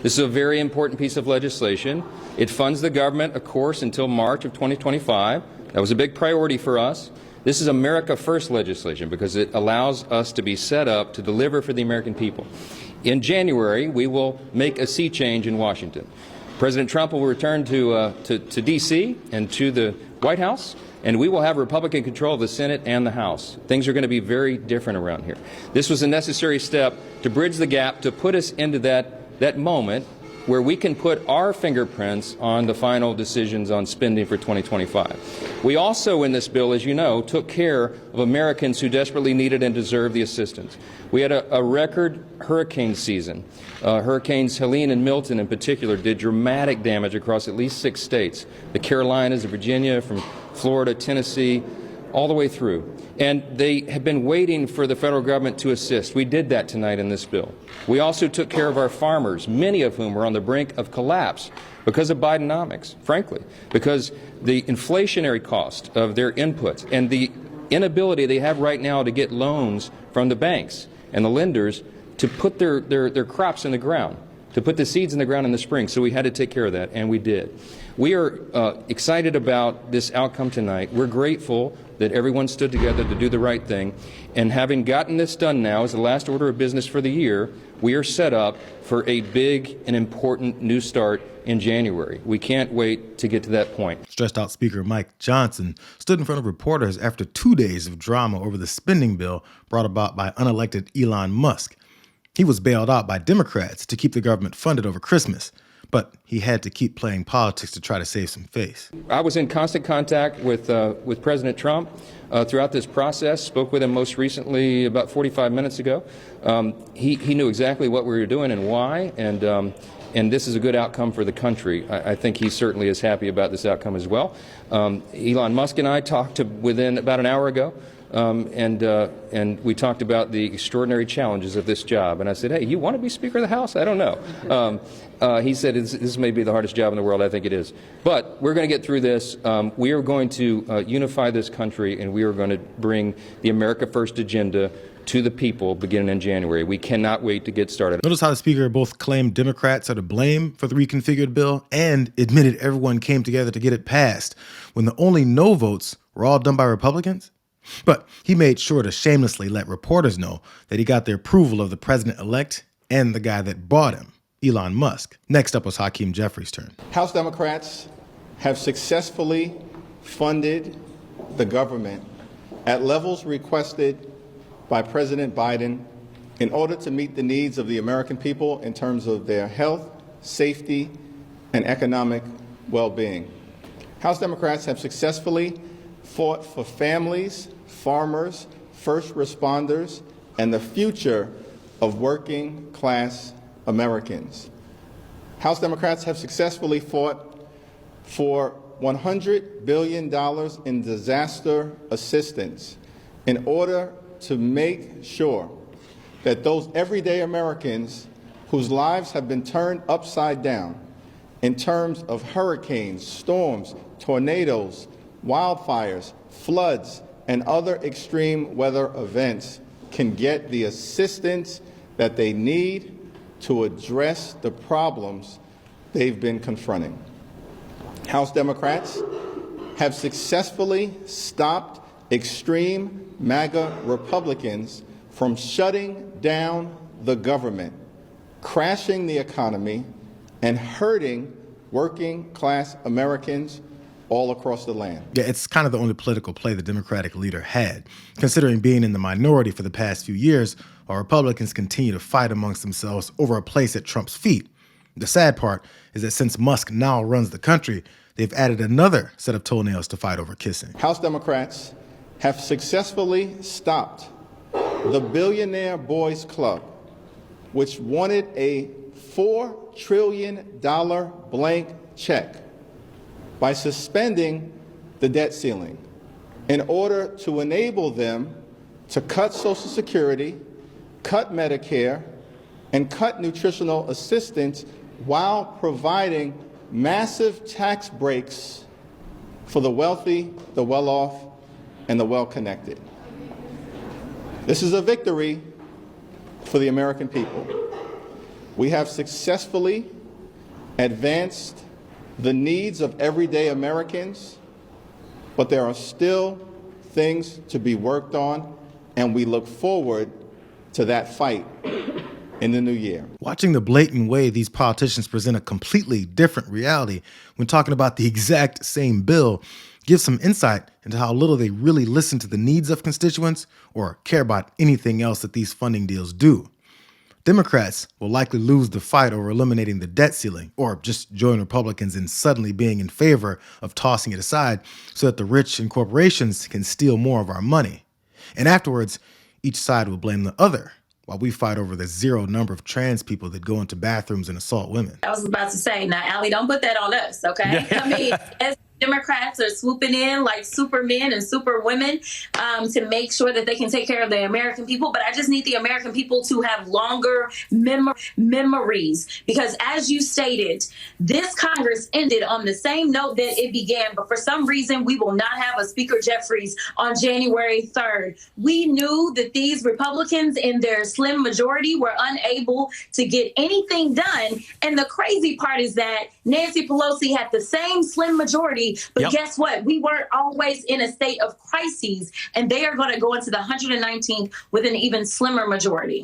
This is a very important piece of legislation. It funds the government, of course, until March of 2025. That was a big priority for us. This is America First legislation because it allows us to be set up to deliver for the American people. In January, we will make a sea change in Washington. President Trump will return to D.C. and to the White House, and we will have Republican control of the Senate and the House. Things are going to be very different around here. This was a necessary step to bridge the gap, to put us into that moment where we can put our fingerprints on the final decisions on spending for 2025. We also, in this bill, as you know, took care of Americans who desperately needed and deserved the assistance. We had a record hurricane season. Hurricanes Helene and Milton in particular did dramatic damage across at least 6 states, the Carolinas, Virginia, from Florida, Tennessee, all the way through. And they have been waiting for the federal government to assist. We did that tonight in this bill. We also took care of our farmers, many of whom were on the brink of collapse because of Bidenomics, frankly, because the inflationary cost of their inputs and the inability they have right now to get loans from the banks and the lenders to put their crops in the ground, to put the seeds in the ground in the spring. So we had to take care of that, and we did. We are excited about this outcome tonight. We're grateful that everyone stood together to do the right thing. And having gotten this done now as the last order of business for the year, we are set up for a big and important new start in January. We can't wait to get to that point. Stressed out Speaker Mike Johnson stood in front of reporters after 2 days of drama over the spending bill brought about by unelected Elon Musk. He was bailed out by Democrats to keep the government funded over Christmas, but he had to keep playing politics to try to save some face. I was in constant contact with President Trump throughout this process, spoke with him most recently about 45 minutes ago. He knew exactly what we were doing and why, and this is a good outcome for the country. I think he certainly is happy about this outcome as well. Elon Musk and I talked within about an hour ago. And we talked about the extraordinary challenges of this job. And I said, hey, you want to be Speaker of the House? I don't know. He said, this may be the hardest job in the world. I think it is. But we're going to get through this. We are going to unify this country, and we are going to bring the America First agenda to the people beginning in January. We cannot wait to get started. Notice how the Speaker both claimed Democrats are to blame for the reconfigured bill and admitted everyone came together to get it passed when the only no votes were all done by Republicans. But he made sure to shamelessly let reporters know that he got the approval of the president-elect and the guy that bought him, Elon Musk. Next up was Hakeem Jeffries' turn. House Democrats have successfully funded the government at levels requested by President Biden in order to meet the needs of the American people in terms of their health, safety, and economic well-being. House Democrats have successfully fought for families, farmers, first responders, and the future of working-class Americans. House Democrats have successfully fought for $100 billion in disaster assistance in order to make sure that those everyday Americans whose lives have been turned upside down in terms of hurricanes, storms, tornadoes, wildfires, floods, and other extreme weather events can get the assistance that they need to address the problems they've been confronting. House Democrats have successfully stopped extreme MAGA Republicans from shutting down the government, crashing the economy, and hurting working-class Americans all across the land. Yeah, it's kind of the only political play the Democratic leader had, considering being in the minority for the past few years, while Republicans continue to fight amongst themselves over a place at Trump's feet. The sad part is that since Musk now runs the country, they've added another set of toenails to fight over kissing. House Democrats have successfully stopped the Billionaire Boys Club, which wanted a $4 trillion blank check, by suspending the debt ceiling in order to enable them to cut Social Security, cut Medicare, and cut nutritional assistance while providing massive tax breaks for the wealthy, the well-off, and the well-connected. This is a victory for the American people. We have successfully advanced the needs of everyday Americans, but there are still things to be worked on, and we look forward to that fight in the new year. Watching the blatant way these politicians present a completely different reality when talking about the exact same bill gives some insight into how little they really listen to the needs of constituents or care about anything else that these funding deals do. Democrats will likely lose the fight over eliminating the debt ceiling, or just join Republicans in suddenly being in favor of tossing it aside so that the rich and corporations can steal more of our money. And afterwards, each side will blame the other, while we fight over the zero number of trans people that go into bathrooms and assault women. I was about to say, now, Allie, don't put that on us, okay? I mean, as Democrats are swooping in like supermen and superwomen to make sure that they can take care of the American people. But I just need the American people to have longer memories. Because as you stated, this Congress ended on the same note that it began. But for some reason, we will not have a Speaker Jeffries on January 3rd. We knew that these Republicans in their slim majority were unable to get anything done. And the crazy part is that Nancy Pelosi had the same slim majority. But guess what? We weren't always in a state of crises, and they are going to go into the 119th with an even slimmer majority.